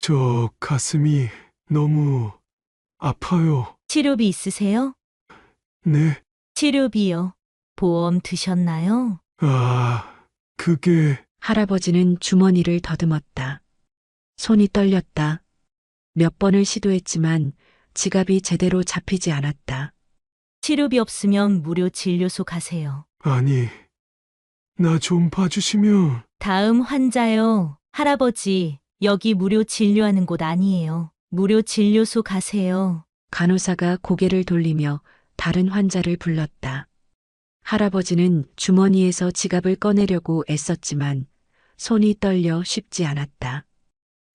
저 가슴이 너무 아파요. 치료비 있으세요? 네. 치료비요. 보험 드셨나요? 그게 할아버지는 주머니를 더듬었다. 손이 떨렸다. 몇 번을 시도했지만 지갑이 제대로 잡히지 않았다. 치료비 없으면 무료 진료소 가세요. 아니, 나 좀 봐주시면. 다음 환자요. 할아버지, 여기 무료 진료하는 곳 아니에요. 무료 진료소 가세요. 간호사가 고개를 돌리며 다른 환자를 불렀다. 할아버지는 주머니에서 지갑을 꺼내려고 애썼지만 손이 떨려 쉽지 않았다.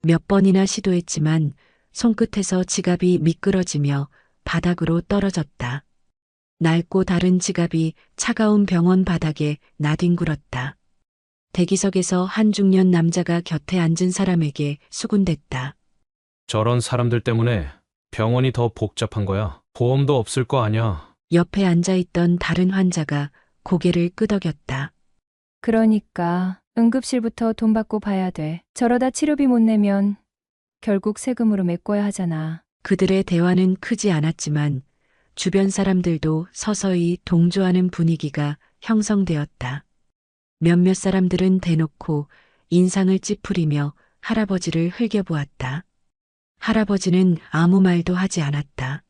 몇 번이나 시도했지만 손끝에서 지갑이 미끄러지며 바닥으로 떨어졌다. 낡고 다른 지갑이 차가운 병원 바닥에 나뒹굴었다. 대기석에서 한 중년 남자가 곁에 앉은 사람에게 수군댔다. 저런 사람들 때문에 병원이 더 복잡한 거야. 보험도 없을 거 아냐. 옆에 앉아있던 다른 환자가 고개를 끄덕였다. 그러니까 응급실부터 돈 받고 봐야 돼. 저러다 치료비 못 내면 결국 세금으로 메꿔야 하잖아. 그들의 대화는 크지 않았지만 주변 사람들도 서서히 동조하는 분위기가 형성되었다. 몇몇 사람들은 대놓고 인상을 찌푸리며 할아버지를 흘겨보았다. 할아버지는 아무 말도 하지 않았다.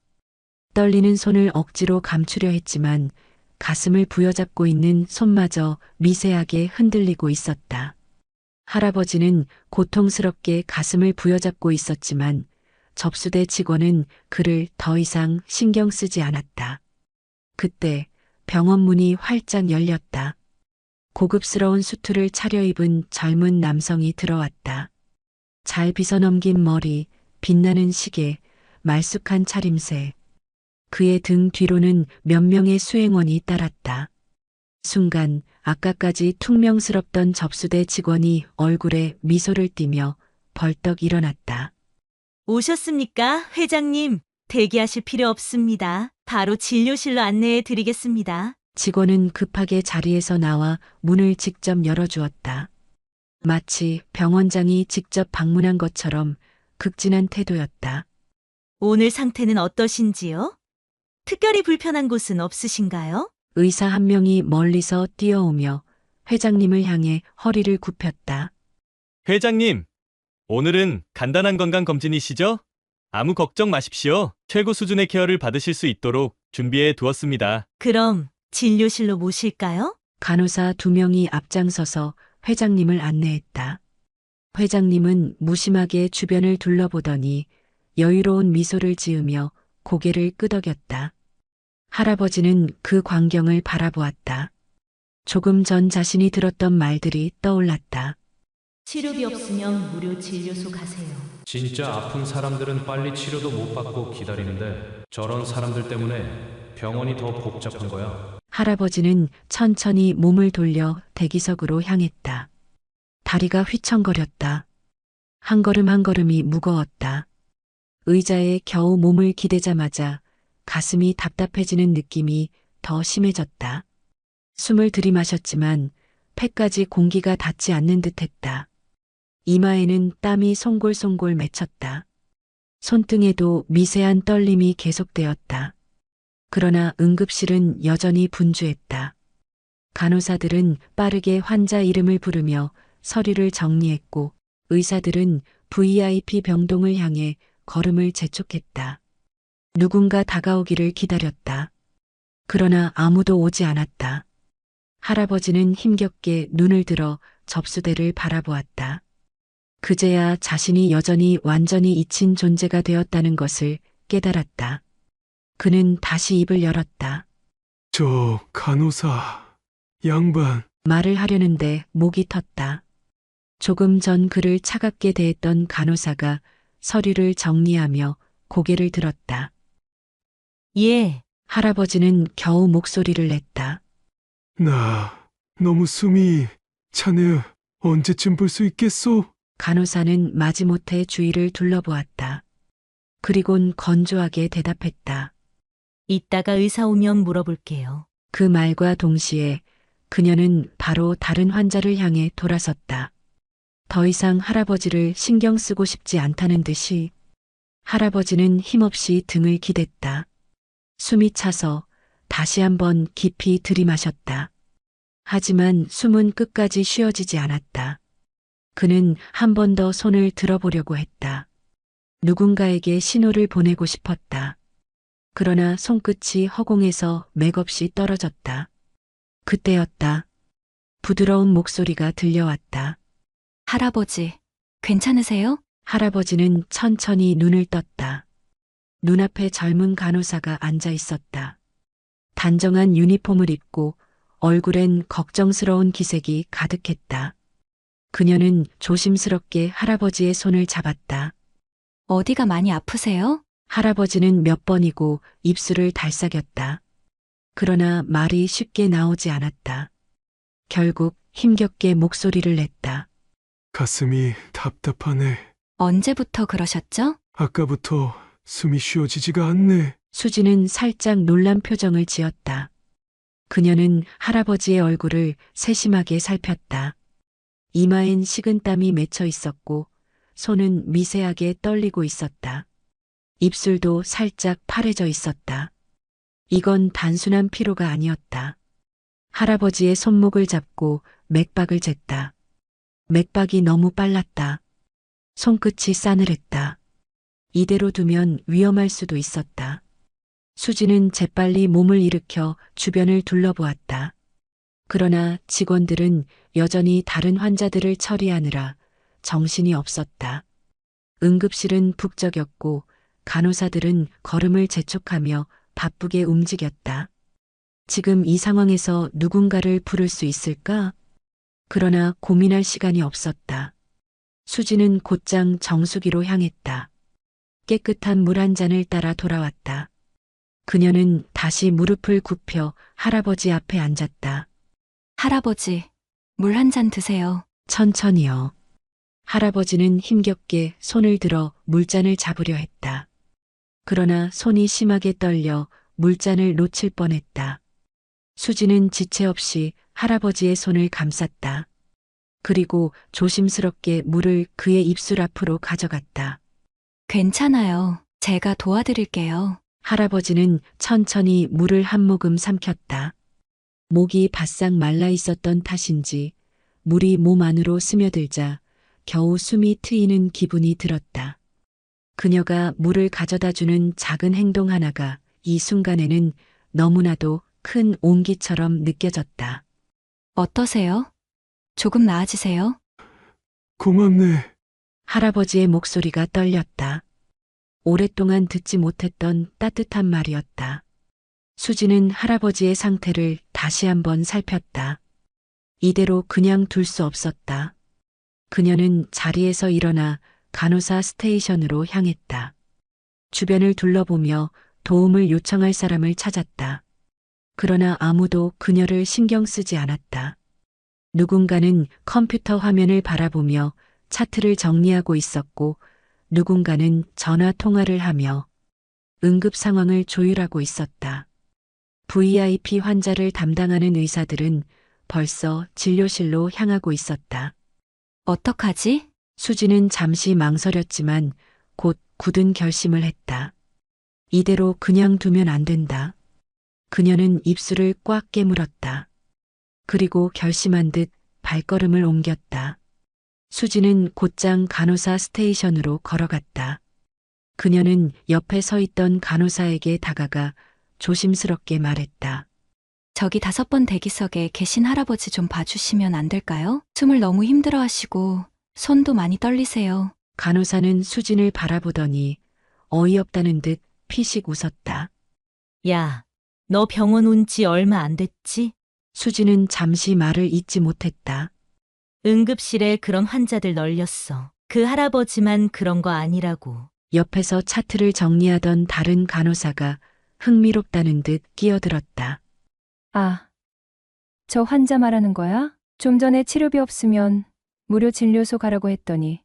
떨리는 손을 억지로 감추려 했지만 가슴을 부여잡고 있는 손마저 미세하게 흔들리고 있었다. 할아버지는 고통스럽게 가슴을 부여잡고 있었지만 접수대 직원은 그를 더 이상 신경 쓰지 않았다. 그때 병원 문이 활짝 열렸다. 고급스러운 수트를 차려입은 젊은 남성이 들어왔다. 잘 빗어넘긴 머리, 빛나는 시계, 말쑥한 차림새. 그의 등 뒤로는 몇 명의 수행원이 따랐다. 순간 아까까지 퉁명스럽던 접수대 직원이 얼굴에 미소를 띠며 벌떡 일어났다. 오셨습니까, 회장님? 대기하실 필요 없습니다. 바로 진료실로 안내해 드리겠습니다. 직원은 급하게 자리에서 나와 문을 직접 열어주었다. 마치 병원장이 직접 방문한 것처럼 극진한 태도였다. 오늘 상태는 어떠신지요? 특별히 불편한 곳은 없으신가요? 의사 한 명이 멀리서 뛰어오며 회장님을 향해 허리를 굽혔다. 회장님, 오늘은 간단한 건강 검진이시죠? 아무 걱정 마십시오. 최고 수준의 케어를 받으실 수 있도록 준비해 두었습니다. 그럼 진료실로 모실까요? 간호사 2명이 앞장서서 회장님을 안내했다. 회장님은 무심하게 주변을 둘러보더니 여유로운 미소를 지으며 고개를 끄덕였다. 할아버지는 그 광경을 바라보았다. 조금 전 자신이 들었던 말들이 떠올랐다. 치료비 없으면 무료 진료소 가세요. 진짜 아픈 사람들은 빨리 치료도 못 받고 기다리는데 저런 사람들 때문에 병원이 더 복잡한 거야. 할아버지는 천천히 몸을 돌려 대기석으로 향했다. 다리가 휘청거렸다. 한 걸음 한 걸음이 무거웠다. 의자에 겨우 몸을 기대자마자 가슴이 답답해지는 느낌이 더 심해졌다. 숨을 들이마셨지만 폐까지 공기가 닿지 않는 듯했다. 이마에는 땀이 송골송골 맺혔다. 손등에도 미세한 떨림이 계속되었다. 그러나 응급실은 여전히 분주했다. 간호사들은 빠르게 환자 이름을 부르며 서류를 정리했고 의사들은 VIP 병동을 향해 걸음을 재촉했다. 누군가 다가오기를 기다렸다. 그러나 아무도 오지 않았다. 할아버지는 힘겹게 눈을 들어 접수대를 바라보았다. 그제야 자신이 여전히 완전히 잊힌 존재가 되었다는 것을 깨달았다. 그는 다시 입을 열었다. 저 간호사 양반. 말을 하려는데 목이 텄다. 조금 전 그를 차갑게 대했던 간호사가 서류를 정리하며 고개를 들었다. 예, 할아버지는 겨우 목소리를 냈다. 나 너무 숨이 차네요. 언제쯤 볼 수 있겠소? 간호사는 마지못해 주위를 둘러보았다. 그리곤 건조하게 대답했다. 이따가 의사 오면 물어볼게요. 그 말과 동시에 그녀는 바로 다른 환자를 향해 돌아섰다. 더 이상 할아버지를 신경 쓰고 싶지 않다는 듯이 할아버지는 힘없이 등을 기댔다. 숨이 차서 다시 한번 깊이 들이마셨다. 하지만 숨은 끝까지 쉬어지지 않았다. 그는 한 번 더 손을 들어보려고 했다. 누군가에게 신호를 보내고 싶었다. 그러나 손끝이 허공에서 맥없이 떨어졌다. 그때였다. 부드러운 목소리가 들려왔다. 할아버지, 괜찮으세요? 할아버지는 천천히 눈을 떴다. 눈앞에 젊은 간호사가 앉아 있었다. 단정한 유니폼을 입고 얼굴엔 걱정스러운 기색이 가득했다. 그녀는 조심스럽게 할아버지의 손을 잡았다. 어디가 많이 아프세요? 할아버지는 몇 번이고 입술을 달싹였다. 그러나 말이 쉽게 나오지 않았다. 결국 힘겹게 목소리를 냈다. 가슴이 답답하네. 언제부터 그러셨죠? 아까부터 숨이 쉬어지지가 않네. 수지는 살짝 놀란 표정을 지었다. 그녀는 할아버지의 얼굴을 세심하게 살폈다. 이마엔 식은땀이 맺혀 있었고 손은 미세하게 떨리고 있었다. 입술도 살짝 파래져 있었다. 이건 단순한 피로가 아니었다. 할아버지의 손목을 잡고 맥박을 쟀다. 맥박이 너무 빨랐다. 손끝이 싸늘했다. 이대로 두면 위험할 수도 있었다. 수지는 재빨리 몸을 일으켜 주변을 둘러보았다. 그러나 직원들은 여전히 다른 환자들을 처리하느라 정신이 없었다. 응급실은 북적였고 간호사들은 걸음을 재촉하며 바쁘게 움직였다. 지금 이 상황에서 누군가를 부를 수 있을까? 그러나 고민할 시간이 없었다. 수지는 곧장 정수기로 향했다. 깨끗한 물 한 잔을 따라 돌아왔다. 그녀는 다시 무릎을 굽혀 할아버지 앞에 앉았다. 할아버지, 물 한 잔 드세요. 천천히요. 할아버지는 힘겹게 손을 들어 물잔을 잡으려 했다. 그러나 손이 심하게 떨려 물잔을 놓칠 뻔했다. 수지는 지체 없이 할아버지의 손을 감쌌다. 그리고 조심스럽게 물을 그의 입술 앞으로 가져갔다. 괜찮아요. 제가 도와드릴게요. 할아버지는 천천히 물을 한 모금 삼켰다. 목이 바싹 말라 있었던 탓인지 물이 몸 안으로 스며들자 겨우 숨이 트이는 기분이 들었다. 그녀가 물을 가져다 주는 작은 행동 하나가 이 순간에는 너무나도 큰 온기처럼 느껴졌다. 어떠세요? 조금 나아지세요? 고맙네. 할아버지의 목소리가 떨렸다. 오랫동안 듣지 못했던 따뜻한 말이었다. 수지는 할아버지의 상태를 다시 한번 살폈다. 이대로 그냥 둘 수 없었다. 그녀는 자리에서 일어나 간호사 스테이션으로 향했다. 주변을 둘러보며 도움을 요청할 사람을 찾았다. 그러나 아무도 그녀를 신경 쓰지 않았다. 누군가는 컴퓨터 화면을 바라보며 차트를 정리하고 있었고 누군가는 전화 통화를 하며 응급 상황을 조율하고 있었다. VIP 환자를 담당하는 의사들은 벌써 진료실로 향하고 있었다. 어떡하지? 수지는 잠시 망설였지만 곧 굳은 결심을 했다. 이대로 그냥 두면 안 된다. 그녀는 입술을 꽉 깨물었다. 그리고 결심한 듯 발걸음을 옮겼다. 수지는 곧장 간호사 스테이션으로 걸어갔다. 그녀는 옆에 서 있던 간호사에게 다가가 조심스럽게 말했다. 저기 5번 대기석에 계신 할아버지 좀 봐주시면 안 될까요? 숨을 너무 힘들어 하시고 손도 많이 떨리세요. 간호사는 수진을 바라보더니 어이없다는 듯 피식 웃었다. 야, 너 병원 온 지 얼마 안 됐지? 수지는 잠시 말을 잇지 못했다. 응급실에 그런 환자들 널렸어. 그 할아버지만 그런 거 아니라고. 옆에서 차트를 정리하던 다른 간호사가 흥미롭다는 듯 끼어들었다. 아, 저 환자 말하는 거야? 좀 전에 치료비 없으면 무료 진료소 가라고 했더니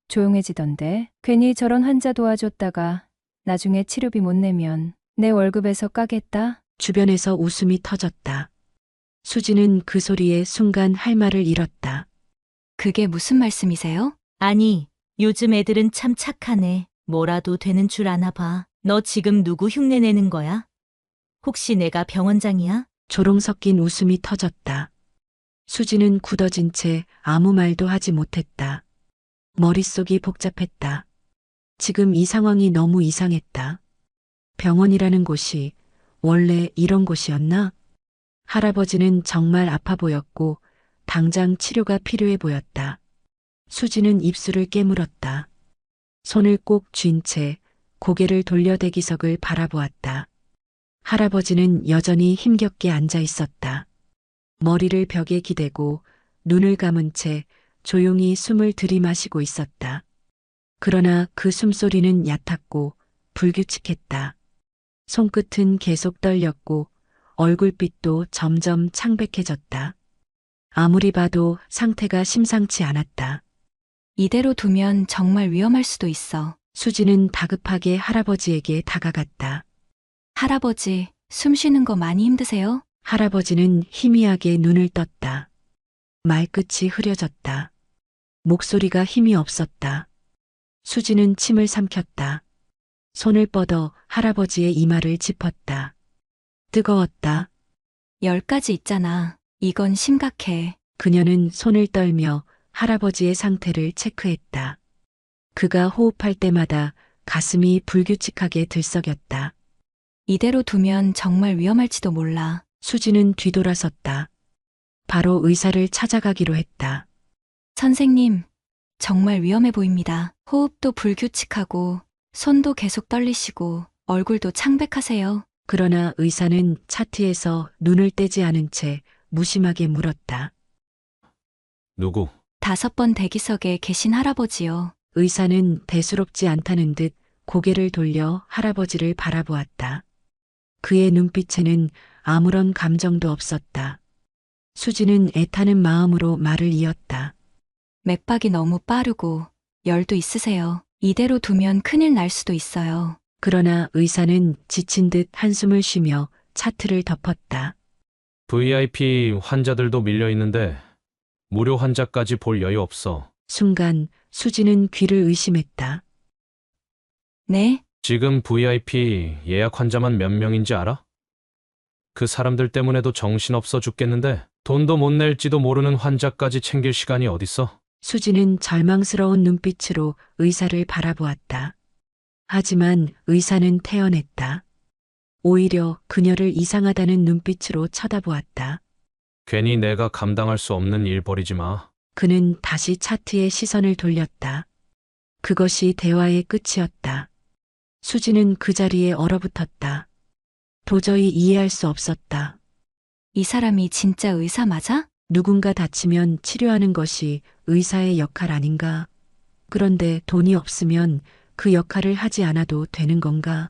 조용해지던데. 괜히 저런 환자 도와줬다가 나중에 치료비 못 내면 내 월급에서 까겠다. 주변에서 웃음이 터졌다. 수지는 그 소리에 순간 할 말을 잃었다. 그게 무슨 말씀이세요? 아니, 요즘 애들은 참 착하네. 뭐라도 되는 줄 아나 봐. 너 지금 누구 흉내 내는 거야? 혹시 내가 병원장이야? 조롱 섞인 웃음이 터졌다. 수지는 굳어진 채 아무 말도 하지 못했다. 머릿속이 복잡했다. 지금 이 상황이 너무 이상했다. 병원이라는 곳이 원래 이런 곳이었나? 할아버지는 정말 아파 보였고 당장 치료가 필요해 보였다. 수지는 입술을 깨물었다. 손을 꼭 쥔 채 고개를 돌려 대기석을 바라보았다. 할아버지는 여전히 힘겹게 앉아 있었다. 머리를 벽에 기대고 눈을 감은 채 조용히 숨을 들이마시고 있었다. 그러나 그 숨소리는 얕았고 불규칙했다. 손끝은 계속 떨렸고 얼굴빛도 점점 창백해졌다. 아무리 봐도 상태가 심상치 않았다. 이대로 두면 정말 위험할 수도 있어. 수지는 다급하게 할아버지에게 다가갔다. 할아버지, 숨 쉬는 거 많이 힘드세요? 할아버지는 희미하게 눈을 떴다. 말끝이 흐려졌다. 목소리가 힘이 없었다. 수지는 침을 삼켰다. 손을 뻗어 할아버지의 이마를 짚었다. 뜨거웠다. 10가지 있잖아. 이건 심각해. 그녀는 손을 떨며 할아버지의 상태를 체크했다. 그가 호흡할 때마다 가슴이 불규칙하게 들썩였다. 이대로 두면 정말 위험할지도 몰라. 수지는 뒤돌아섰다. 바로 의사를 찾아가기로 했다. 선생님, 정말 위험해 보입니다. 호흡도 불규칙하고, 손도 계속 떨리시고, 얼굴도 창백하세요. 그러나 의사는 차트에서 눈을 떼지 않은 채 무심하게 물었다. 누구? 5번 대기석에 계신 할아버지요. 의사는 대수롭지 않다는 듯 고개를 돌려 할아버지를 바라보았다. 그의 눈빛에는 아무런 감정도 없었다. 수지는 애타는 마음으로 말을 이었다. 맥박이 너무 빠르고, 열도 있으세요. 이대로 두면 큰일 날 수도 있어요. 그러나 의사는 지친 듯 한숨을 쉬며 차트를 덮었다. VIP 환자들도 밀려 있는데 무료 환자까지 볼 여유 없어. 순간 수지는 귀를 의심했다. 네? 지금 VIP 예약 환자만 몇 명인지 알아? 그 사람들 때문에도 정신없어 죽겠는데 돈도 못 낼지도 모르는 환자까지 챙길 시간이 어딨어? 수지는 절망스러운 눈빛으로 의사를 바라보았다. 하지만 의사는 태연했다. 오히려 그녀를 이상하다는 눈빛으로 쳐다보았다. 괜히 내가 감당할 수 없는 일 벌이지 마. 그는 다시 차트에 시선을 돌렸다. 그것이 대화의 끝이었다. 수지는 그 자리에 얼어붙었다. 도저히 이해할 수 없었다. 이 사람이 진짜 의사 맞아? 누군가 다치면 치료하는 것이 의사의 역할 아닌가? 그런데 돈이 없으면 그 역할을 하지 않아도 되는 건가?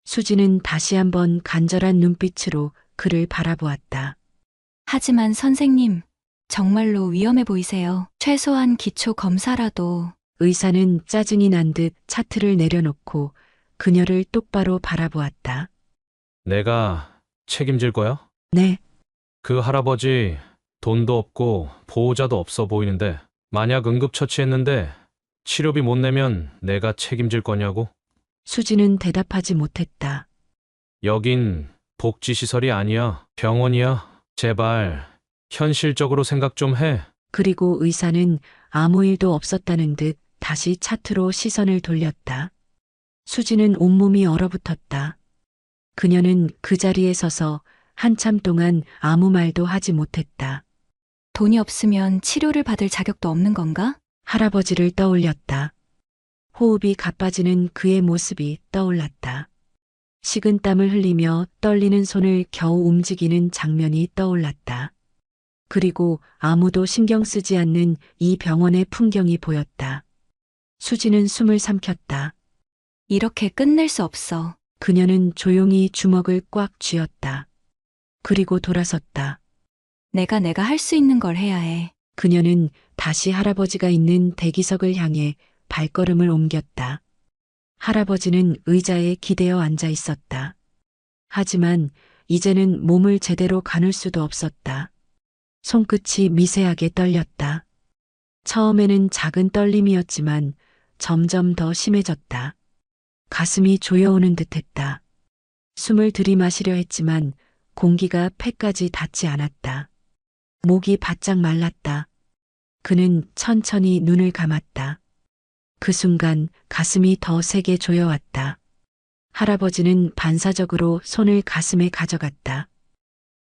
수지는 다시 한번 간절한 눈빛으로 그를 바라보았다. 하지만 선생님, 정말로 위험해 보이세요. 최소한 기초 검사라도. 의사는 짜증이 난 듯 차트를 내려놓고 그녀를 똑바로 바라보았다. 내가 책임질 거야? 네, 그 할아버지 돈도 없고 보호자도 없어 보이는데 만약 응급처치했는데 치료비 못 내면 내가 책임질 거냐고? 수지는 대답하지 못했다. 여긴 복지시설이 아니야. 병원이야. 제발 현실적으로 생각 좀 해. 그리고 의사는 아무 일도 없었다는 듯 다시 차트로 시선을 돌렸다. 수지는 온몸이 얼어붙었다. 그녀는 그 자리에 서서 한참 동안 아무 말도 하지 못했다. 돈이 없으면 치료를 받을 자격도 없는 건가? 할아버지를 떠올렸다. 호흡이 가빠지는 그의 모습이 떠올랐다. 식은땀을 흘리며 떨리는 손을 겨우 움직이는 장면이 떠올랐다. 그리고 아무도 신경 쓰지 않는 이 병원의 풍경이 보였다. 수지는 숨을 삼켰다. 이렇게 끝낼 수 없어. 그녀는 조용히 주먹을 꽉 쥐었다. 그리고 돌아섰다. 내가 할 수 있는 걸 해야 해. 그녀는 다시 할아버지가 있는 대기석을 향해 발걸음을 옮겼다. 할아버지는 의자에 기대어 앉아 있었다. 하지만 이제는 몸을 제대로 가눌 수도 없었다. 손끝이 미세하게 떨렸다. 처음에는 작은 떨림이었지만 점점 더 심해졌다. 가슴이 조여오는 듯했다. 숨을 들이마시려 했지만 공기가 폐까지 닿지 않았다. 목이 바짝 말랐다. 그는 천천히 눈을 감았다. 그 순간 가슴이 더 세게 조여왔다. 할아버지는 반사적으로 손을 가슴에 가져갔다.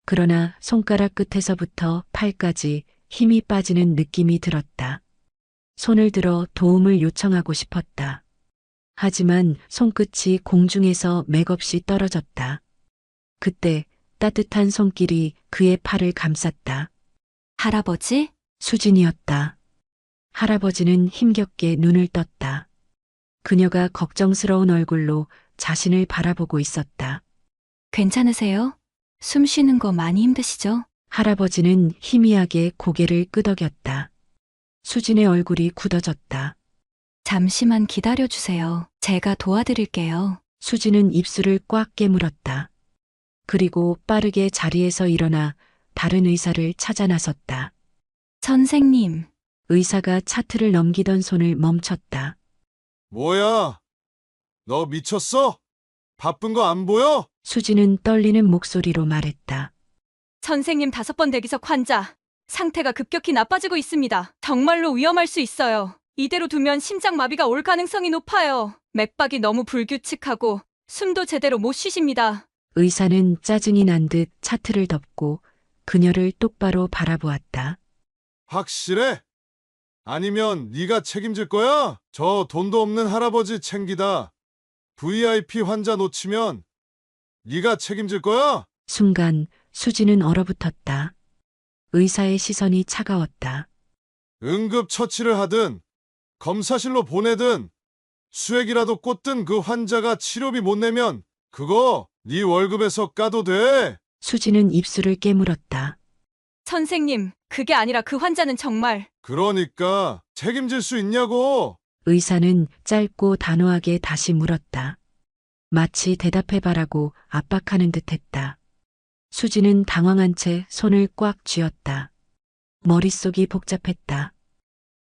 그러나 손가락 끝에서부터 팔까지 힘이 빠지는 느낌이 들었다. 손을 들어 도움을 요청하고 싶었다. 하지만 손끝이 공중에서 맥없이 떨어졌다. 그때 따뜻한 손길이 그의 팔을 감쌌다. 할아버지? 수진이었다. 할아버지는 힘겹게 눈을 떴다. 그녀가 걱정스러운 얼굴로 자신을 바라보고 있었다. 괜찮으세요? 숨 쉬는 거 많이 힘드시죠? 할아버지는 희미하게 고개를 끄덕였다. 수진의 얼굴이 굳어졌다. 잠시만 기다려주세요. 제가 도와드릴게요. 수진은 입술을 꽉 깨물었다. 그리고 빠르게 자리에서 일어나 다른 의사를 찾아 나섰다. 선생님, 의사가 차트를 넘기던 손을 멈췄다. 뭐야? 너 미쳤어? 바쁜 거 안 보여? 수진은 떨리는 목소리로 말했다. 선생님 5번 대기석 환자. 상태가 급격히 나빠지고 있습니다. 정말로 위험할 수 있어요. 이대로 두면 심장마비가 올 가능성이 높아요. 맥박이 너무 불규칙하고 숨도 제대로 못 쉬십니다. 의사는 짜증이 난 듯 차트를 덮고 그녀를 똑바로 바라보았다. 확실해? 아니면 네가 책임질 거야? 저 돈도 없는 할아버지 챙기다 VIP 환자 놓치면 네가 책임질 거야? 순간 수진은 얼어붙었다. 의사의 시선이 차가웠다. 응급처치를 하든 검사실로 보내든 수액이라도 꽂든 그 환자가 치료비 못 내면 그거 네 월급에서 까도 돼. 수진은 입술을 깨물었다. 선생님, 그게 아니라 그 환자는 정말 그러니까 책임질 수 있냐고. 의사는 짧고 단호하게 다시 물었다. 마치 대답해봐라고 압박하는 듯했다. 수진은 당황한 채 손을 꽉 쥐었다. 머릿속이 복잡했다.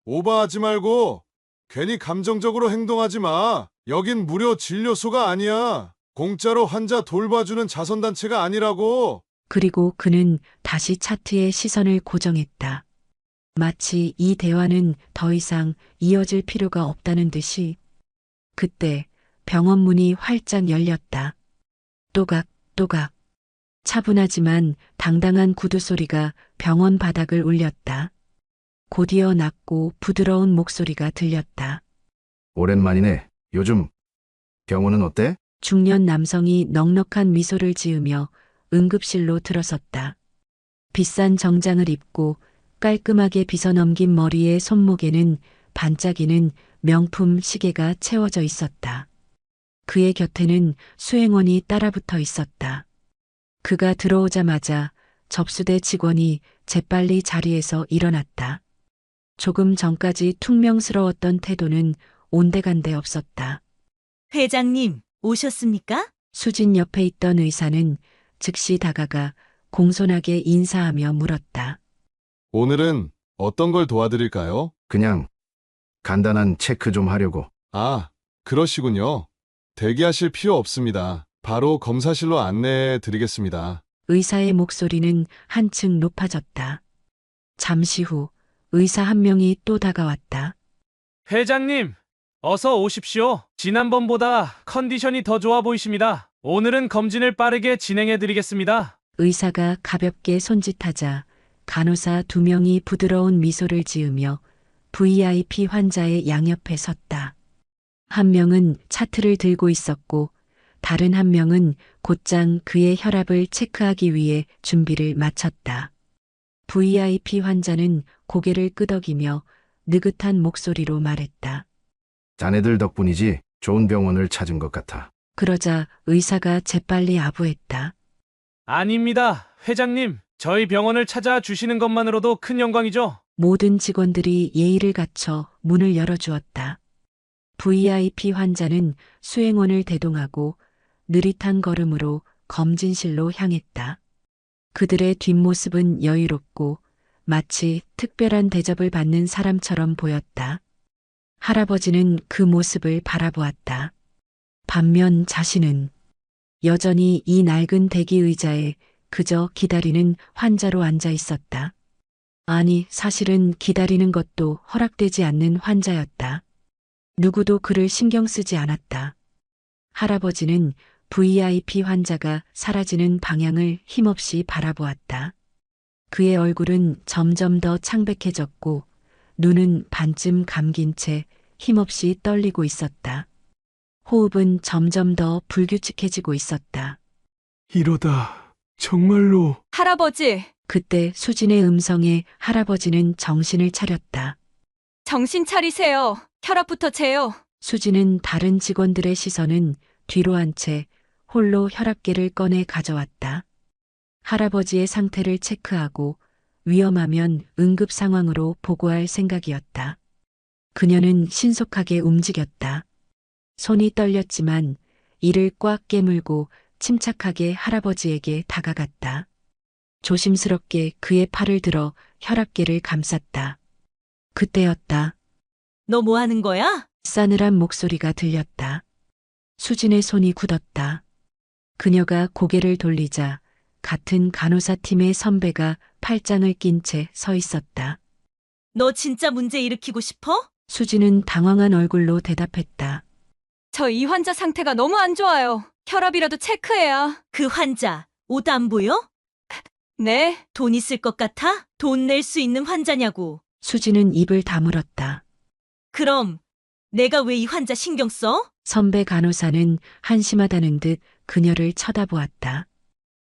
오버하지 말고 괜히 감정적으로 행동하지 마. 여긴 무료 진료소가 아니야. 공짜로 환자 돌봐주는 자선단체가 아니라고. 그리고 그는 다시 차트에 시선을 고정했다. 마치 이 대화는 더 이상 이어질 필요가 없다는 듯이. 그때 병원 문이 활짝 열렸다. 또각, 또각. 차분하지만 당당한 구두 소리가 병원 바닥을 울렸다. 곧이어 낮고 부드러운 목소리가 들렸다. 오랜만이네. 요즘 병원은 어때? 중년 남성이 넉넉한 미소를 지으며 응급실로 들어섰다. 비싼 정장을 입고 깔끔하게 빗어넘긴 머리에 손목에는 반짝이는 명품 시계가 채워져 있었다. 그의 곁에는 수행원이 따라붙어 있었다. 그가 들어오자마자 접수대 직원이 재빨리 자리에서 일어났다. 조금 전까지 퉁명스러웠던 태도는 온데간데 없었다. 회장님, 오셨습니까? 수진 옆에 있던 의사는 즉시 다가가 공손하게 인사하며 물었다. 오늘은 어떤 걸 도와드릴까요? 그냥 간단한 체크 좀 하려고. 아, 그러시군요. 대기하실 필요 없습니다. 바로 검사실로 안내해 드리겠습니다. 의사의 목소리는 한층 높아졌다. 잠시 후 의사 한 명이 또 다가왔다. 회장님, 어서 오십시오. 지난번보다 컨디션이 더 좋아 보이십니다. 오늘은 검진을 빠르게 진행해 드리겠습니다. 의사가 가볍게 손짓하자 간호사 2명이 부드러운 미소를 지으며 VIP 환자의 양옆에 섰다. 한 명은 차트를 들고 있었고 다른 한 명은 곧장 그의 혈압을 체크하기 위해 준비를 마쳤다. VIP 환자는 고개를 끄덕이며 느긋한 목소리로 말했다. 자네들 덕분이지 좋은 병원을 찾은 것 같아. 그러자 의사가 재빨리 아부했다. 아닙니다. 회장님, 저희 병원을 찾아주시는 것만으로도 큰 영광이죠. 모든 직원들이 예의를 갖춰 문을 열어주었다. VIP 환자는 수행원을 대동하고 느릿한 걸음으로 검진실로 향했다. 그들의 뒷모습은 여유롭고 마치 특별한 대접을 받는 사람처럼 보였다. 할아버지는 그 모습을 바라보았다. 반면 자신은 여전히 이 낡은 대기 의자에 그저 기다리는 환자로 앉아 있었다. 아니, 사실은 기다리는 것도 허락되지 않는 환자였다. 누구도 그를 신경 쓰지 않았다. 할아버지는 VIP 환자가 사라지는 방향을 힘없이 바라보았다. 그의 얼굴은 점점 더 창백해졌고 눈은 반쯤 감긴 채 힘없이 떨리고 있었다. 호흡은 점점 더 불규칙해지고 있었다. 이러다 정말로 할아버지, 그때 수진의 음성에 할아버지는 정신을 차렸다. 정신 차리세요. 혈압부터 재요. 수진은 다른 직원들의 시선은 뒤로 한 채 홀로 혈압계를 꺼내 가져왔다. 할아버지의 상태를 체크하고 위험하면 응급 상황으로 보고할 생각이었다. 그녀는 신속하게 움직였다. 손이 떨렸지만 이를 꽉 깨물고 침착하게 할아버지에게 다가갔다. 조심스럽게 그의 팔을 들어 혈압계를 감쌌다. 그때였다. 너 뭐 하는 거야? 싸늘한 목소리가 들렸다. 수진의 손이 굳었다. 그녀가 고개를 돌리자 같은 간호사팀의 선배가 팔짱을 낀 채 서 있었다. 너 진짜 문제 일으키고 싶어? 수진은 당황한 얼굴로 대답했다. 저 이 환자 상태가 너무 안 좋아요. 혈압이라도 체크해야. 그 환자, 옷 안 보여? 네, 돈 있을 것 같아? 돈 낼 수 있는 환자냐고. 수진은 입을 다물었다. 그럼 내가 왜 이 환자 신경 써? 선배 간호사는 한심하다는 듯 그녀를 쳐다보았다.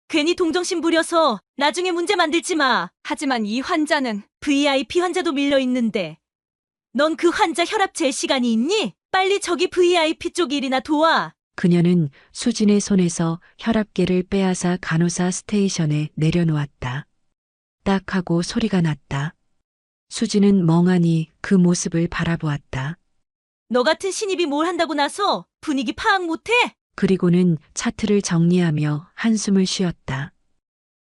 괜히 동정심 부려서 나중에 문제 만들지 마. 하지만 이 환자는 VIP 환자도 밀려 있는데 넌 그 환자 혈압 잴 시간이 있니? 빨리 저기 VIP 쪽 일이나 도와. 그녀는 수진의 손에서 혈압계를 빼앗아 간호사 스테이션에 내려놓았다. 딱 하고 소리가 났다. 수진은 멍하니 그 모습을 바라보았다. 너 같은 신입이 뭘 한다고 나서 분위기 파악 못해? 그리고는 차트를 정리하며 한숨을 쉬었다.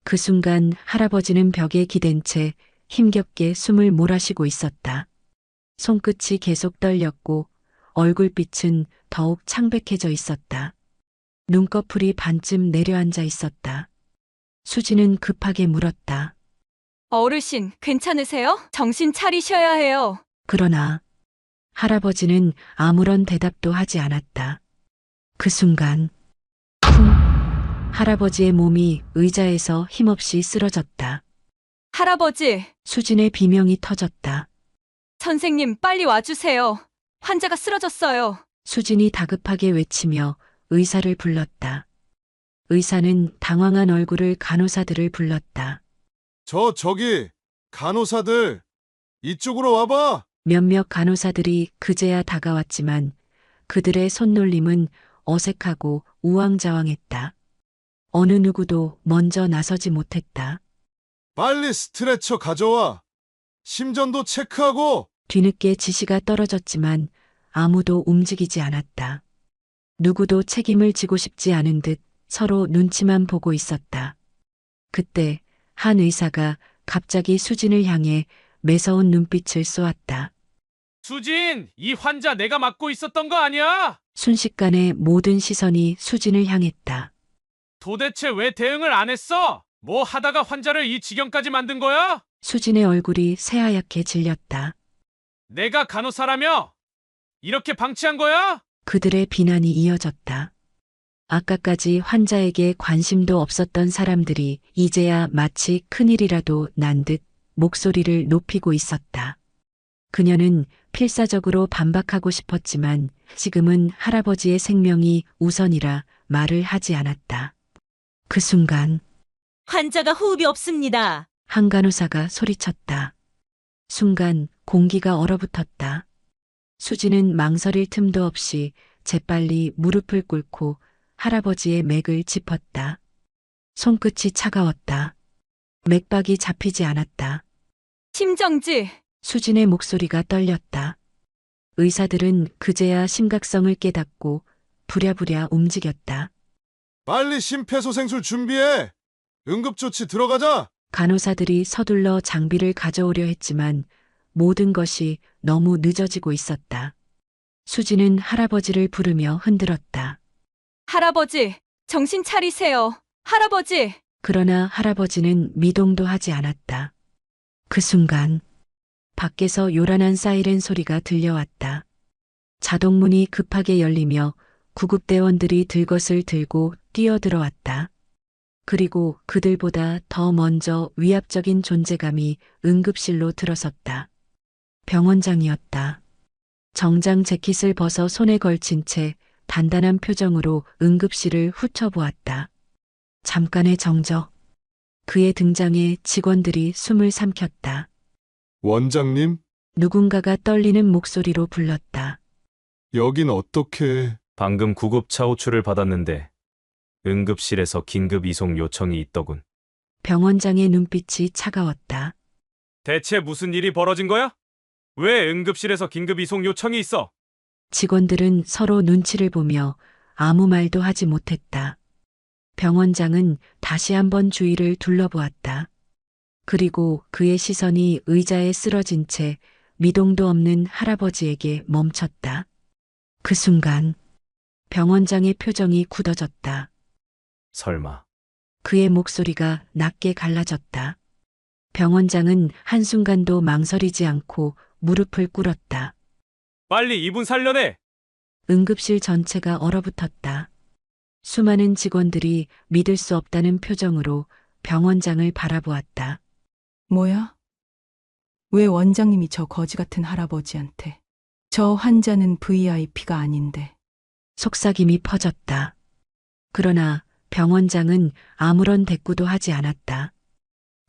그 순간 할아버지는 벽에 기댄 채 힘겹게 숨을 몰아쉬고 있었다. 손끝이 계속 떨렸고 얼굴빛은 더욱 창백해져 있었다. 눈꺼풀이 반쯤 내려앉아 있었다. 수진은 급하게 물었다. 어르신, 괜찮으세요? 정신 차리셔야 해요. 그러나 할아버지는 아무런 대답도 하지 않았다. 그 순간 쿵! 할아버지의 몸이 의자에서 힘없이 쓰러졌다. 할아버지, 수진의 비명이 터졌다. 선생님 빨리 와주세요. 환자가 쓰러졌어요. 수진이 다급하게 외치며 의사를 불렀다. 의사는 당황한 얼굴을 간호사들을 불렀다. 저기, 간호사들, 이쪽으로 와봐! 몇몇 간호사들이 그제야 다가왔지만 그들의 손놀림은 어색하고 우왕좌왕했다. 어느 누구도 먼저 나서지 못했다. 빨리 스트레처 가져와! 심전도 체크하고! 뒤늦게 지시가 떨어졌지만 아무도 움직이지 않았다. 누구도 책임을 지고 싶지 않은 듯 서로 눈치만 보고 있었다. 그때 한 의사가 갑자기 수진을 향해 매서운 눈빛을 쏘았다. 수진, 이 환자 내가 맡고 있었던 거 아니야? 순식간에 모든 시선이 수진을 향했다. 도대체 왜 대응을 안 했어? 뭐 하다가 환자를 이 지경까지 만든 거야? 수진의 얼굴이 새하얗게 질렸다. 내가 간호사라며? 이렇게 방치한 거야? 그들의 비난이 이어졌다. 아까까지 환자에게 관심도 없었던 사람들이 이제야 마치 큰일이라도 난 듯 목소리를 높이고 있었다. 그녀는 필사적으로 반박하고 싶었지만 지금은 할아버지의 생명이 우선이라 말을 하지 않았다. 그 순간 환자가 호흡이 없습니다. 한 간호사가 소리쳤다. 순간 공기가 얼어붙었다. 수지는 망설일 틈도 없이 재빨리 무릎을 꿇고 할아버지의 맥을 짚었다. 손끝이 차가웠다. 맥박이 잡히지 않았다. 심정지, 수진의 목소리가 떨렸다. 의사들은 그제야 심각성을 깨닫고 부랴부랴 움직였다. 빨리 심폐소생술 준비해! 응급조치 들어가자! 간호사들이 서둘러 장비를 가져오려 했지만 모든 것이 너무 늦어지고 있었다. 수지는 할아버지를 부르며 흔들었다. 할아버지, 정신 차리세요. 할아버지! 그러나 할아버지는 미동도 하지 않았다. 그 순간 밖에서 요란한 사이렌 소리가 들려왔다. 자동문이 급하게 열리며 구급대원들이 들것을 들고 뛰어들어왔다. 그리고 그들보다 더 먼저 위압적인 존재감이 응급실로 들어섰다. 병원장이었다. 정장 재킷을 벗어 손에 걸친 채 단단한 표정으로 응급실을 훑어보았다. 잠깐의 정적. 그의 등장에 직원들이 숨을 삼켰다. 원장님, 누군가가 떨리는 목소리로 불렀다. 여긴 어떻게... 방금 구급차 호출을 받았는데 응급실에서 긴급 이송 요청이 있더군. 병원장의 눈빛이 차가웠다. 대체 무슨 일이 벌어진 거야? 왜 응급실에서 긴급 이송 요청이 있어? 직원들은 서로 눈치를 보며 아무 말도 하지 못했다. 병원장은 다시 한번 주위를 둘러보았다. 그리고 그의 시선이 의자에 쓰러진 채 미동도 없는 할아버지에게 멈췄다. 그 순간 병원장의 표정이 굳어졌다. 설마. 그의 목소리가 낮게 갈라졌다. 병원장은 한순간도 망설이지 않고 무릎을 꿇었다. 빨리 이분 살려내! 응급실 전체가 얼어붙었다. 수많은 직원들이 믿을 수 없다는 표정으로 병원장을 바라보았다. 뭐야? 왜 원장님이 저 거지 같은 할아버지한테? 저 환자는 VIP가 아닌데. 속삭임이 퍼졌다. 그러나 병원장은 아무런 대꾸도 하지 않았다.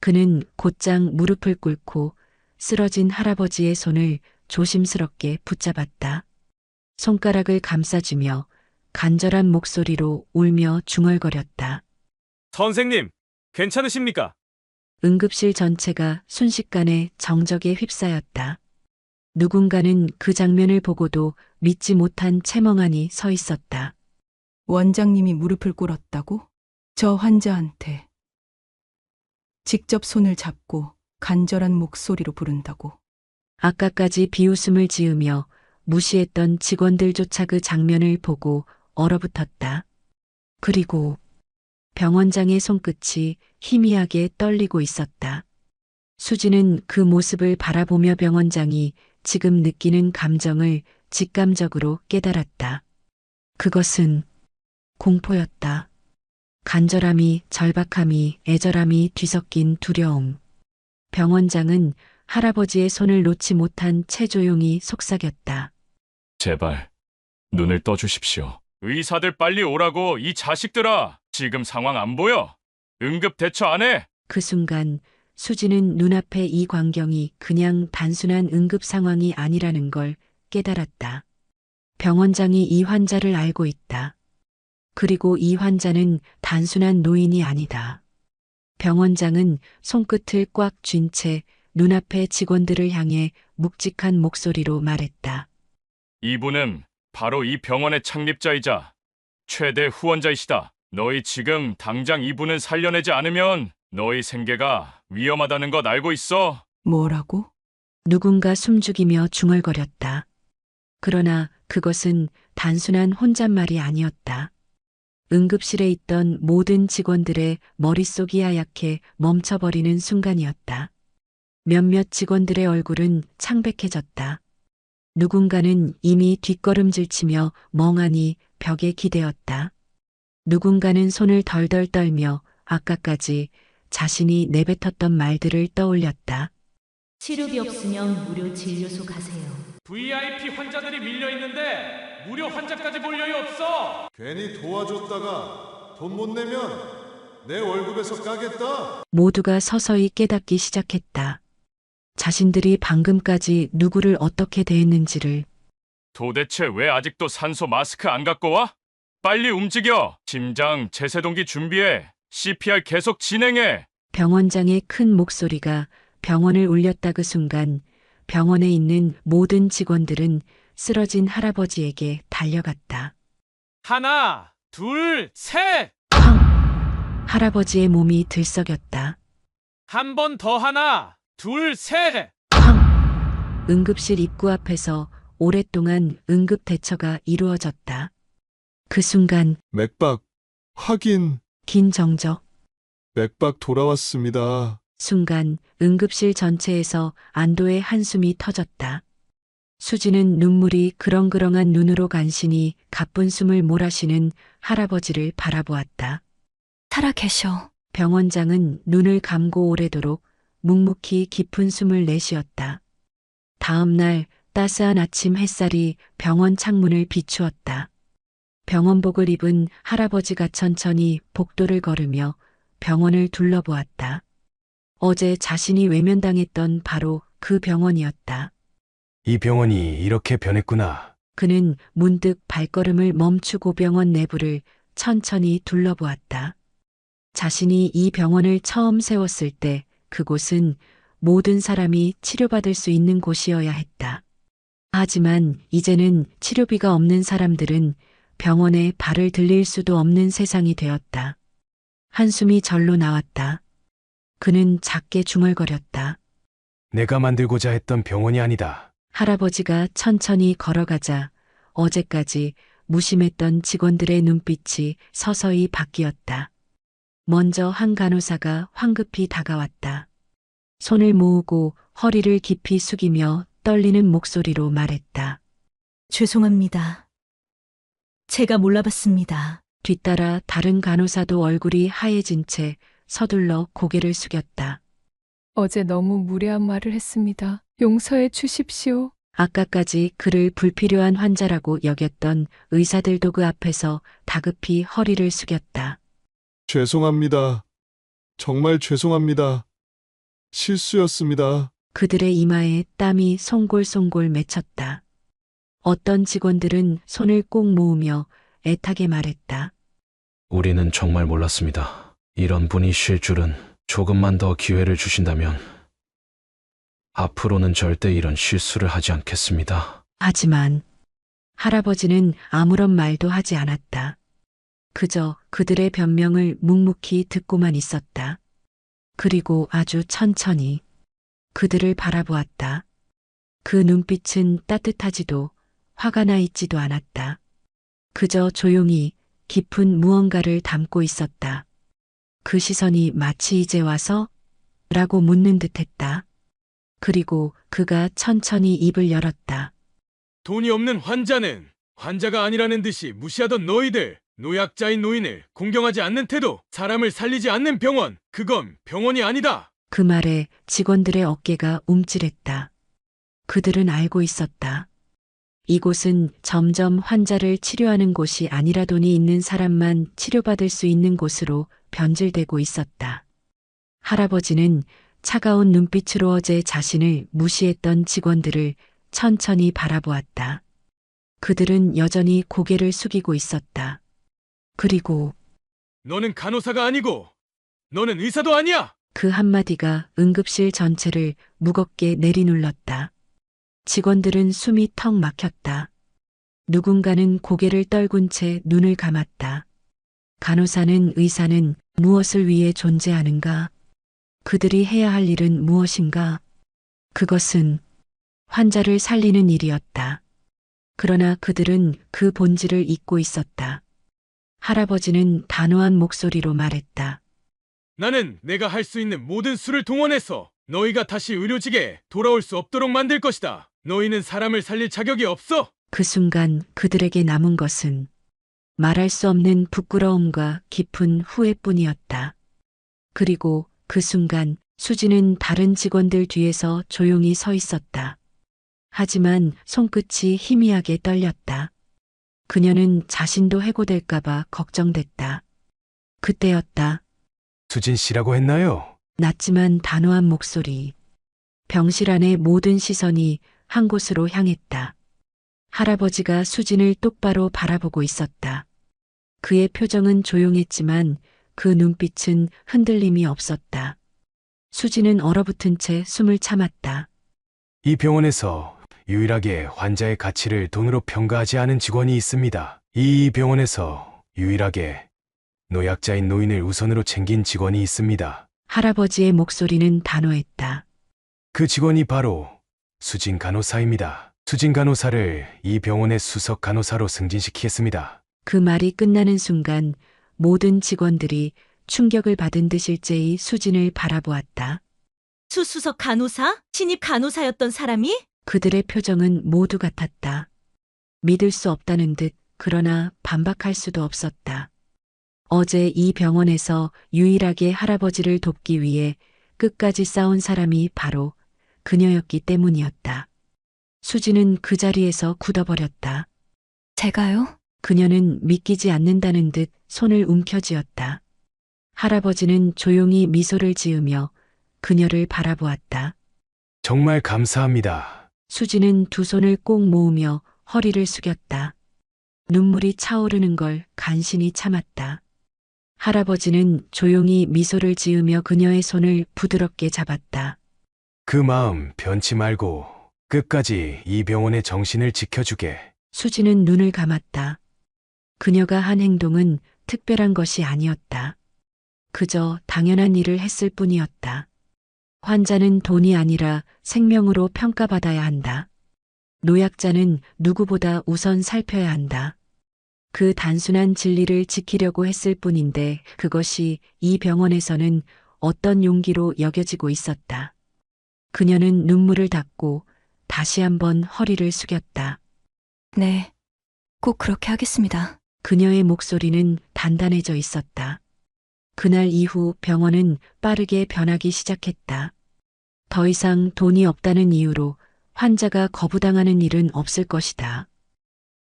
그는 곧장 무릎을 꿇고 쓰러진 할아버지의 손을 조심스럽게 붙잡았다. 손가락을 감싸주며 간절한 목소리로 울며 중얼거렸다. 선생님, 괜찮으십니까? 응급실 전체가 순식간에 정적에 휩싸였다. 누군가는 그 장면을 보고도 믿지 못한 채멍하니 서 있었다. 원장님이 무릎을 꿇었다고? 저 환자한테. 직접 손을 잡고 간절한 목소리로 부른다고. 아까까지 비웃음을 지으며 무시했던 직원들조차 그 장면을 보고 얼어붙었다. 그리고 병원장의 손끝이 희미하게 떨리고 있었다. 수지는 그 모습을 바라보며 병원장이 지금 느끼는 감정을 직감적으로 깨달았다. 그것은 공포였다. 간절함이, 절박함이, 애절함이 뒤섞인 두려움. 병원장은 할아버지의 손을 놓지 못한 채 조용히 속삭였다. 제발 눈을 떠주십시오. 의사들 빨리 오라고, 이 자식들아. 지금 상황 안 보여? 응급 대처 안 해? 그 순간 수지는 눈앞의 이 광경이 그냥 단순한 응급 상황이 아니라는 걸 깨달았다. 병원장이 이 환자를 알고 있다. 그리고 이 환자는 단순한 노인이 아니다. 병원장은 손끝을 꽉 쥔 채 눈앞의 직원들을 향해 묵직한 목소리로 말했다. 이분은 바로 이 병원의 창립자이자 최대 후원자이시다. 너희 지금 당장 이분을 살려내지 않으면 너희 생계가 위험하다는 것 알고 있어? 뭐라고? 누군가 숨죽이며 중얼거렸다. 그러나 그것은 단순한 혼잣말이 아니었다. 응급실에 있던 모든 직원들의 머릿속이 하얗게 멈춰버리는 순간이었다. 몇몇 직원들의 얼굴은 창백해졌다. 누군가는 이미 뒷걸음질치며 멍하니 벽에 기대었다. 누군가는 손을 덜덜 떨며 아까까지 자신이 내뱉었던 말들을 떠올렸다. 치료비 없으면 무료 진료소 가세요. VIP 환자들이 밀려 있는데 무료 환자까지 볼 여유 없어. 괜히 도와줬다가 돈 못 내면 내 월급에서 까겠다. 모두가 서서히 깨닫기 시작했다. 자신들이 방금까지 누구를 어떻게 대했는지를. 도대체 왜 아직도 산소 마스크 안 갖고 와? 빨리 움직여! 심장 제세동기 준비해! CPR 계속 진행해! 병원장의 큰 목소리가 병원을 울렸다. 그 순간 병원에 있는 모든 직원들은 쓰러진 할아버지에게 달려갔다. 하나, 둘, 셋! 할아버지의 몸이 들썩였다. 한 번 더 하나, 둘, 셋. 응급실 입구 앞에서 오랫동안 응급 대처가 이루어졌다. 그 순간 맥박 확인. 긴 정적, 맥박 돌아왔습니다. 순간 응급실 전체에서 안도의 한숨이 터졌다. 수지는 눈물이 그렁그렁한 눈으로 간신히 가쁜 숨을 몰아쉬는 할아버지를 바라보았다. 살아계셔. 병원장은 눈을 감고 오래도록 묵묵히 깊은 숨을 내쉬었다. 다음 날 따스한 아침 햇살이 병원 창문을 비추었다. 병원복을 입은 할아버지가 천천히 복도를 걸으며 병원을 둘러보았다. 어제 자신이 외면당했던 바로 그 병원이었다. 이 병원이 이렇게 변했구나. 그는 문득 발걸음을 멈추고 병원 내부를 천천히 둘러보았다. 자신이 이 병원을 처음 세웠을 때 그곳은 모든 사람이 치료받을 수 있는 곳이어야 했다. 하지만 이제는 치료비가 없는 사람들은 병원에 발을 들릴 수도 없는 세상이 되었다. 한숨이 절로 나왔다. 그는 작게 중얼거렸다. 내가 만들고자 했던 병원이 아니다. 할아버지가 천천히 걸어가자 어제까지 무심했던 직원들의 눈빛이 서서히 바뀌었다. 먼저 한 간호사가 황급히 다가왔다. 손을 모으고 허리를 깊이 숙이며 떨리는 목소리로 말했다. 죄송합니다. 제가 몰라봤습니다. 뒤따라 다른 간호사도 얼굴이 하얘진 채 서둘러 고개를 숙였다. 어제 너무 무례한 말을 했습니다. 용서해 주십시오. 아까까지 그를 불필요한 환자라고 여겼던 의사들도 그 앞에서 다급히 허리를 숙였다. 죄송합니다. 정말 죄송합니다. 실수였습니다. 그들의 이마에 땀이 송골송골 맺혔다. 어떤 직원들은 손을 꼭 모으며 애타게 말했다. 우리는 정말 몰랐습니다. 이런 분이 쉴 줄은. 조금만 더 기회를 주신다면 앞으로는 절대 이런 실수를 하지 않겠습니다. 하지만 할아버지는 아무런 말도 하지 않았다. 그저 그들의 변명을 묵묵히 듣고만 있었다. 그리고 아주 천천히 그들을 바라보았다. 그 눈빛은 따뜻하지도 화가 나 있지도 않았다. 그저 조용히 깊은 무언가를 담고 있었다. 그 시선이 마치 이제 와서? 라고 묻는 듯 했다. 그리고 그가 천천히 입을 열었다. 돈이 없는 환자는 환자가 아니라는 듯이 무시하던 너희들, 노약자인 노인을 공경하지 않는 태도, 사람을 살리지 않는 병원, 그건 병원이 아니다. 그 말에 직원들의 어깨가 움찔했다. 그들은 알고 있었다. 이곳은 점점 환자를 치료하는 곳이 아니라 돈이 있는 사람만 치료받을 수 있는 곳으로 변질되고 있었다. 할아버지는 차가운 눈빛으로 어제 자신을 무시했던 직원들을 천천히 바라보았다. 그들은 여전히 고개를 숙이고 있었다. 그리고 너는 간호사가 아니고 너는 의사도 아니야. 그 한마디가 응급실 전체를 무겁게 내리눌렀다. 직원들은 숨이 턱 막혔다. 누군가는 고개를 떨군 채 눈을 감았다. 간호사는 의사는 무엇을 위해 존재하는가? 그들이 해야 할 일은 무엇인가? 그것은 환자를 살리는 일이었다. 그러나 그들은 그 본질을 잊고 있었다. 할아버지는 단호한 목소리로 말했다. 나는 내가 할 수 있는 모든 수를 동원해서 너희가 다시 의료직에 돌아올 수 없도록 만들 것이다. 너희는 사람을 살릴 자격이 없어. 그 순간 그들에게 남은 것은 말할 수 없는 부끄러움과 깊은 후회뿐이었다. 그리고 그 순간 수지는 다른 직원들 뒤에서 조용히 서 있었다. 하지만 손끝이 희미하게 떨렸다. 그녀는 자신도 해고될까봐 걱정됐다. 그때였다. 수진 씨라고 했나요? 낮지만 단호한 목소리. 병실 안의 모든 시선이 한 곳으로 향했다. 할아버지가 수진을 똑바로 바라보고 있었다. 그의 표정은 조용했지만 그 눈빛은 흔들림이 없었다. 수진은 얼어붙은 채 숨을 참았다. 이 병원에서 유일하게 환자의 가치를 돈으로 평가하지 않은 직원이 있습니다. 이 병원에서 유일하게 노약자인 노인을 우선으로 챙긴 직원이 있습니다. 할아버지의 목소리는 단호했다. 그 직원이 바로 수진 간호사입니다. 수진 간호사를 이 병원의 수석 간호사로 승진시키겠습니다. 그 말이 끝나는 순간 모든 직원들이 충격을 받은 듯 일제히 수진을 바라보았다. 수수석 간호사? 신입 간호사였던 사람이? 그들의 표정은 모두 같았다. 믿을 수 없다는 듯 그러나 반박할 수도 없었다. 어제 이 병원에서 유일하게 할아버지를 돕기 위해 끝까지 싸운 사람이 바로 그녀였기 때문이었다. 수지는 그 자리에서 굳어버렸다. 제가요? 그녀는 믿기지 않는다는 듯 손을 움켜쥐었다. 할아버지는 조용히 미소를 지으며 그녀를 바라보았다. 정말 감사합니다. 수지는 두 손을 꼭 모으며 허리를 숙였다. 눈물이 차오르는 걸 간신히 참았다. 할아버지는 조용히 미소를 지으며 그녀의 손을 부드럽게 잡았다. 그 마음 변치 말고 끝까지 이 병원의 정신을 지켜주게. 수지는 눈을 감았다. 그녀가 한 행동은 특별한 것이 아니었다. 그저 당연한 일을 했을 뿐이었다. 환자는 돈이 아니라 생명으로 평가받아야 한다. 노약자는 누구보다 우선 살펴야 한다. 그 단순한 진리를 지키려고 했을 뿐인데 그것이 이 병원에서는 어떤 용기로 여겨지고 있었다. 그녀는 눈물을 닦고 다시 한번 허리를 숙였다. 네, 꼭 그렇게 하겠습니다. 그녀의 목소리는 단단해져 있었다. 그날 이후 병원은 빠르게 변하기 시작했다. 더 이상 돈이 없다는 이유로 환자가 거부당하는 일은 없을 것이다.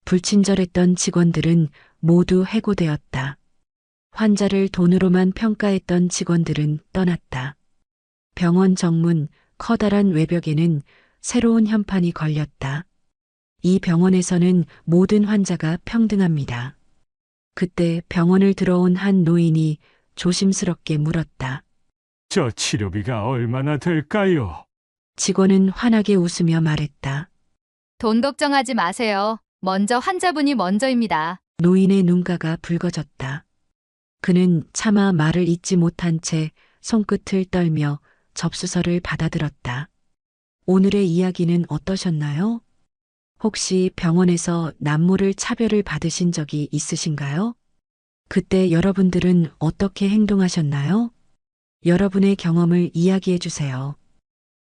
불친절했던 직원들은 모두 해고되었다. 환자를 돈으로만 평가했던 직원들은 떠났다. 병원 정문 커다란 외벽에는 새로운 현판이 걸렸다. 이 병원에서는 모든 환자가 평등합니다. 그때 병원을 들어온 한 노인이 조심스럽게 물었다. 저 치료비가 얼마나 될까요? 직원은 환하게 웃으며 말했다. 돈 걱정하지 마세요. 먼저 환자분이 먼저입니다. 노인의 눈가가 붉어졌다. 그는 차마 말을 잇지 못한 채 손끝을 떨며 접수서를 받아들었다. 오늘의 이야기는 어떠셨나요? 혹시 병원에서 남모를 차별을 받으신 적이 있으신가요? 그때 여러분들은 어떻게 행동하셨나요? 여러분의 경험을 이야기해 주세요.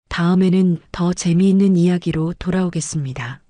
다음에는 더 재미있는 이야기로 돌아오겠습니다.